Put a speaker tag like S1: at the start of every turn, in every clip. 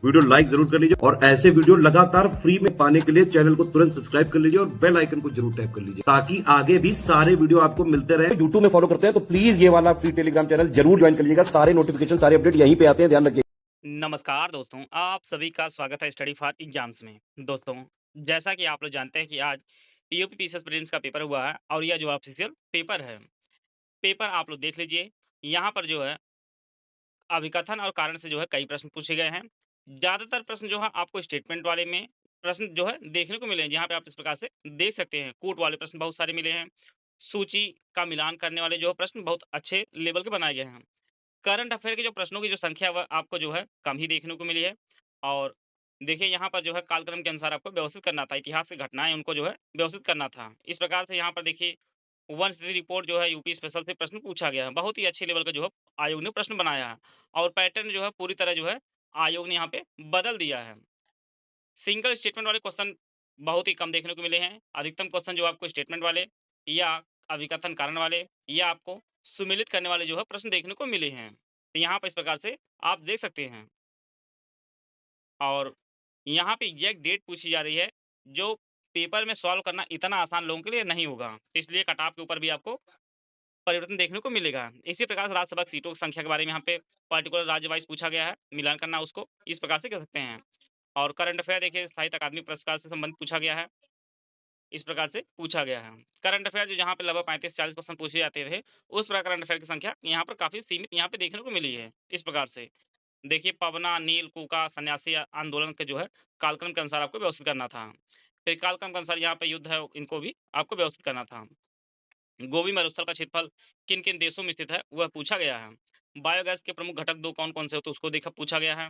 S1: Video like जरूर कर लीजिए और ऐसे वीडियो लगातार फ्री में पाने के लिए चैनल को तुरंत सब्सक्राइब कर लीजिए और बेल आइकन को जरूर टैप कर लीजिए ताकि आगे भी सारे वीडियो आपको मिलते रहे। यूट्यूब में फॉलो करते हैं तो प्लीज ये वाला फ्री टेलीग्राम चैनल जरूर ज्वाइन कर लीजिएगा। सारे नोटिफिकेशन सारे अपडेट यहीं पे आते हैं, ध्यान रखिए।
S2: नमस्कार दोस्तों, आप सभी का स्वागत है स्टडी फॉर एग्जाम्स में। दोस्तों, जैसा कि आप लोग जानते हैं कि आज यूपीपीसीएस प्रीलिम्स का पेपर हुआ है और यह जो ऑफिशियल पेपर है, पेपर आप लोग देख लीजिए। यहाँ पर जो है अभिकथन और कारण से जो है कई प्रश्न पूछे गए हैं। ज़्यादातर प्रश्न जो है आपको स्टेटमेंट वाले में प्रश्न जो है देखने को मिले हैं, जहाँ पे आप इस प्रकार से देख सकते हैं। कोट वाले प्रश्न बहुत सारे मिले हैं। सूची का मिलान करने वाले जो प्रश्न बहुत अच्छे लेवल के बनाए गए हैं। करंट अफेयर के जो प्रश्नों की जो संख्या वह आपको जो है कम ही देखने को मिली है। और देखिए यहाँ पर जो है कालक्रम के अनुसार आपको व्यवस्थित करना था, इतिहास की घटनाएं उनको जो है व्यवस्थित करना था। इस प्रकार से यहाँ पर देखिए वन स्थिति रिपोर्ट जो है यूपी स्पेशल से प्रश्न पूछा गया है। बहुत ही अच्छे लेवल का जो है आयोग ने प्रश्न बनाया है और पैटर्न जो है पूरी तरह जो है आयोग ने यहाँ पे बदल दिया है। सिंगल स्टेटमेंट वाले क्वेश्चन बहुत ही कम देखने को मिले हैं। अधिकतम क्वेश्चन जो आपको स्टेटमेंट वाले या अभिकथन कारण वाले या आपको सुमेलित करने वाले जो है प्रश्न देखने को मिले हैं। तो यहाँ पर इस प्रकार से आप देख सकते हैं। और यहाँ पे एग्जैक्ट डेट पूछी जा रही है, जो पेपर में सॉल्व करना इतना आसान लोगों के लिए नहीं होगा। तो इसलिए कट ऑफ के ऊपर भी आपको परिवर्तन देखने को मिलेगा। इसी प्रकार से राज्यसभा सीटों की संख्या के बारे में यहाँ पे पर्टिकुलर राज्य वाइज पूछा गया है, मिलान करना उसको इस प्रकार से कर सकते हैं। और करंट अफेयर देखिए साहित्य अकादमी पुरस्कार से संबंधित पूछा गया है, इस प्रकार से पूछा गया है। करंट अफेयर जो जहाँ पे लगभग 35-40 क्वेश्चन पूछे जाते थे, उस प्रकार करंट अफेयर की संख्या यहाँ पर काफ़ी सीमित यहाँ पे देखने को मिली है। इस प्रकार से देखिए पवना, नील, कूका, सन्यासी आंदोलन के जो है कालक्रम के अनुसार आपको व्यवस्थित करना था। फिर कालक्रम के अनुसार यहाँ पे युद्ध है, इनको भी आपको व्यवस्थित करना था। गोभी मरुस्थल का क्षेत्रफल किन-किन देशों में स्थित है, वह पूछा गया है। बायोगैस के प्रमुख घटक 2 कौन-कौन से होते हैं, उसको देखा पूछा गया है।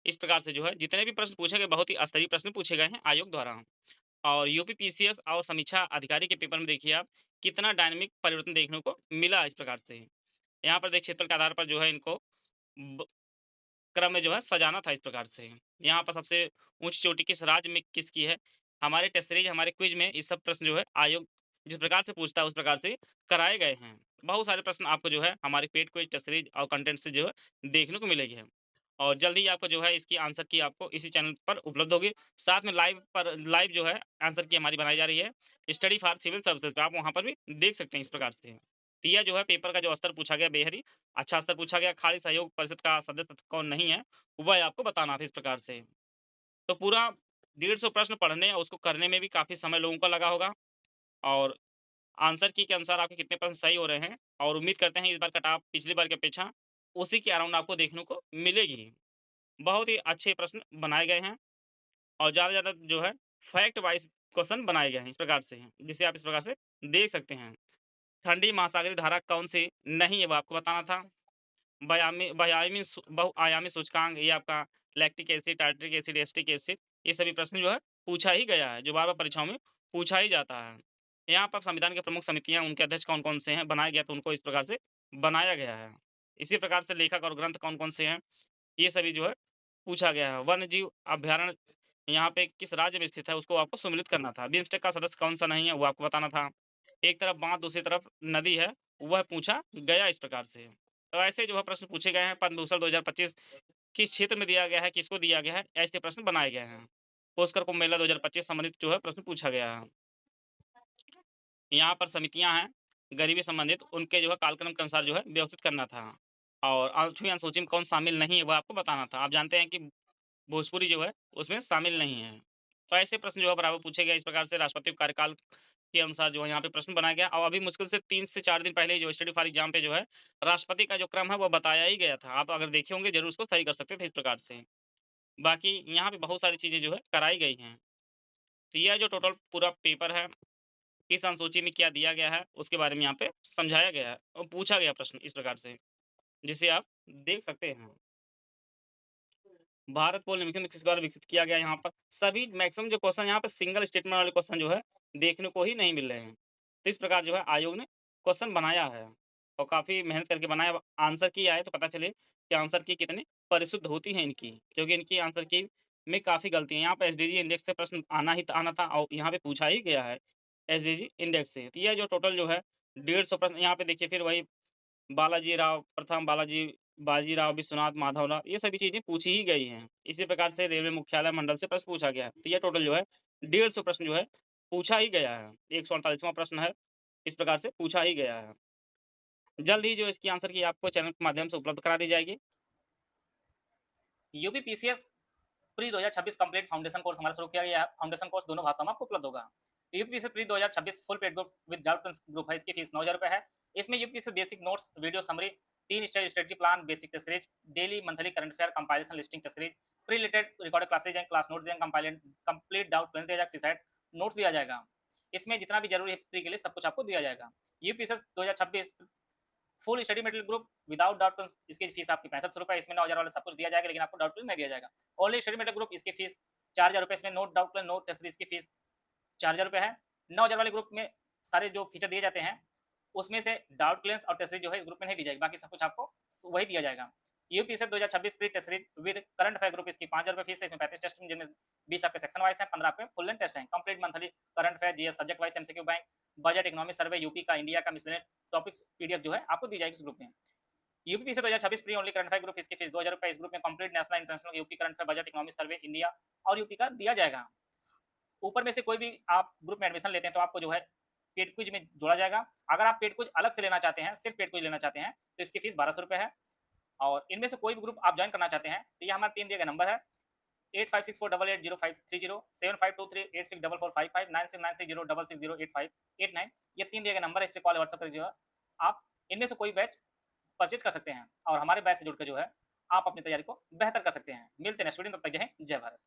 S2: इस प्रकार से जो है जितने भी प्रश्न पूछे गए बहुत ही स्तरीय प्रश्न पूछे गए हैं आयोग द्वारा। और यूपीपीसीएस और समीक्षा अधिकारी के पेपर में देखिए आप कितना डायनामिक परिवर्तन देखने को मिला इस प्रकार से। यहाँ पर देखिए क्षेत्रफल के आधार पर जो है इनको ब क्रम में जो है सजाना था इस प्रकार से। यहाँ पर सबसे ऊँची चोटी किस राज्य में किसकी है? हमारे टेस्ट सीरीज हमारे क्विज़ में ये सब प्रश्न जो है आयोग जिस प्रकार से पूछता है उस प्रकार से कराए गए हैं। बहुत सारे प्रश्न आपको जो है हमारे पेड क्विज़, टेस्ट सीरीज और कंटेंट से जो है देखने को मिलेंगे। और जल्द ही आपको जो है इसकी आंसर की आपको इसी चैनल पर उपलब्ध होगी। साथ में लाइव जो है आंसर की हमारी बनाई जा रही है। स्टडी फॉर सिविल सर्विसेज पे आप वहाँ पर भी देख सकते हैं इस प्रकार से। तो यह जो है पेपर का जो स्तर पूछा गया बेहद ही अच्छा स्तर पूछा गया। खाली सहयोग परिषद का सदस्य कौन नहीं है, वह आपको बताना था इस प्रकार से। तो पूरा 150 प्रश्न पढ़ने और उसको करने में भी काफ़ी समय लोगों को लगा होगा। और आंसर की के अनुसार आपके कितने प्रश्न सही हो रहे हैं और उम्मीद करते हैं इस बार कट ऑफ पिछली बार की अपेक्षा उसी के अराउंड आपको देखने को मिलेगी। बहुत ही अच्छे प्रश्न बनाए गए हैं और ज़्यादा से ज़्यादा जो है फैक्ट वाइज़ क्वेश्चन बनाए गए हैं इस प्रकार से, जिसे आप इस प्रकार से देख सकते हैं। ठंडी महासागरीय धारा कौन-सी नहीं है, वो आपको बताना था। बहुआयामी सूचकांक ये आपका lactic acid, tartaric acid, acetic acid ये सभी प्रश्न जो है पूछा ही गया है, जो बार-बार परीक्षाओं में पूछा ही जाता है। यहाँ पर संविधान की प्रमुख समितियाँ, उनके अध्यक्ष कौन-कौन से हैं, बनाया गया तो उनको इस प्रकार से बनाया गया है। इसी प्रकार से लेखक और ग्रंथ कौन-कौन से हैं, ये सभी जो है पूछा गया है। वन्य जीव अभयारण्य यहाँ पे किस राज्य में स्थित है, उसको आपको सम्मिलित करना था। बिम्स्टेक का सदस्य कौन-सा नहीं है, वो आपको बताना था। एक तरफ बाँध, दूसरी तरफ नदी है, वह पूछा गया इस प्रकार से। तो ऐसे जो है प्रश्न पूछे गए हैं। पद्म भूषण 2025 किस क्षेत्र में दिया गया है, किसको दिया गया है, ऐसे प्रश्न बनाए गए हैं। पुरस्कार कुंभ मेला 2025 संबंधित जो है प्रश्न पूछा गया है। यहाँ पर समितियाँ हैं, गरीबी संबंधित उनके जो है कालक्रम के अनुसार जो है व्यवस्थित करना था। और 8वीं अनुसूची में कौन शामिल नहीं है, वो आपको बताना था। आप जानते हैं कि भोजपुरी जो है उसमें शामिल नहीं है। तो ऐसे प्रश्न जो है बराबर पूछे गए। इस प्रकार से राष्ट्रपति के कार्यकाल के अनुसार जो है यहाँ पे प्रश्न बनाया गया और अभी मुश्किल से 3 से 4 दिन पहले ही जो स्टडी फॉर एग्जाम पे जो है राष्ट्रपति का जो क्रम है वो बताया ही गया था। आप अगर देखे होंगे ज़रूर उसको सही कर सकते थे इस प्रकार से। बाकी यहाँ पे बहुत सारी चीज़ें जो है कराई गई हैं। तो यह जो टोटल पूरा पेपर है, किस अनुसूची में क्या दिया गया है, उसके बारे में यहाँ पे समझाया गया है और पूछा गया प्रश्न इस प्रकार से, जिसे आप देख सकते हैं। भारत पोल निम्नलिखित किस द्वारा विकसित किया गया? यहाँ पर सभी मैक्सिमम जो क्वेश्चन यहाँ पे सिंगल स्टेटमेंट वाले क्वेश्चन जो है देखने को ही नहीं मिल रहे हैं। तो इस प्रकार जो है आयोग ने क्वेश्चन बनाया है और काफ़ी मेहनत करके बनाया। अब आंसर की आए तो पता चले कि आंसर की कितनी परिशुद्ध होती है इनकी, क्योंकि इनकी आंसर की में काफ़ी गलती है। यहाँ पे एसडीजी इंडेक्स से प्रश्न आना था और यहाँ पे पूछा ही गया है एसडीजी इंडेक्स से। तो यह जो टोटल जो है 150 प्रश्न यहाँ पे देखिए। फिर वही बालाजी राव प्रथम, बालाजी बाजीराव, विश्वनाथ, माधवराव, ये सभी चीज़ें पूछी ही गई हैं। इसी प्रकार से रेलवे मुख्यालय मंडल से प्रश्न पूछा गया है। तो ये टोटल जो है 150 प्रश्न जो है पूछा ही गया है। 148वां प्रश्न है, इस प्रकार से पूछा ही गया है। जल्द ही जो इसकी आंसर की आपको चैनल के माध्यम से उपलब्ध करा दी जाएगी। UPPCS pre 2026 complete foundation course हमारा शुरू किया गया है। फाउंडेशन कोर्स दोनों भाषाओं में आपको उपलब्ध होगा। UPPCS pre 2026 full paid group with doubt group है, इसकी फीस 9,000 रुपये है। इसमें UPPCS basic notes, video summary, 3 stage strategy plan, basic test series, daily monthly current affair, compilation listing test series, pre related recorded classes and class notes and complete doubt clear दिया जाएगा, seaside notes दिया जाएगा। इसमें जितना भी जरूरी है pre के लिए सब कुछ आपको दिया जाएगा। UPPCS 2026 full study material group without doubt, इसकी फीस आपकी 65 रुपये। इसमें 9,000 वाला सब कुछ दिया जाएगा, लेकिन आपको डाउट नहीं दिया जाएगा। ओनली स्टडी मटेरियल ग्रुप, इसकी फीस 4,000 रुपये। इसमें note doubt note test series की फीस 4,000 रुपये है। 9,000 वाले ग्रुप में सारे जो फीचर दिए जाते हैं उसमें से डाउट क्लियरेंस और टेस्ट सीरीज जो है इस ग्रुप में नहीं दी जाएगी, बाकी सब कुछ आपको वही दिया जाएगा। UPSC 2026 pre test series with current affair group, इसकी 5,000 रुपये फीस है। इसमें 35 टेस्ट हैं, जिनमें 20 आपके सेक्शन वाइज हैं, 15 आपके फुल लेंथ टेस्ट हैं। Complete monthly current affair, GS subject wise, MCQ bank, budget, economic survey, UP का, इंडिया का, मिसलेनियस टॉपिक्स पीडीएफ जो है आपको दी जाएगी इस ग्रुप में। UPPC 2026 pre only current affair group, इसकी फीस 2,000 रुपये। इस ग्रुप में complete national international UP current affair, budget, economic survey, India और यूपी का दिया जाएगा। ऊपर में से कोई भी आप ग्रुप में एडमिशन लेते हैं तो आपको जो है पेड क्विज में जोड़ा जाएगा। अगर आप पेड क्विज अलग से लेना चाहते हैं, सिर्फ पेड क्विज लेना चाहते हैं, तो इसकी फीस 1,200 रुपये है। और इनमें से कोई भी ग्रुप आप ज्वाइन करना चाहते हैं तो ये हमारा 3 दिए गए नंबर है 8564880530, 7523864455, 969606608589। ये 3 दिए गए नंबर है, इस पे कॉल व्हाट्सएप कर जो है आप इनमें से कोई बैच परचेज कर सकते हैं और हमारे बैच से जुड़ के जो है आप अपनी तैयारी को बेहतर कर सकते हैं। मिलते हैं स्टूडेंट, तब तक जय हिंद, जय भारत।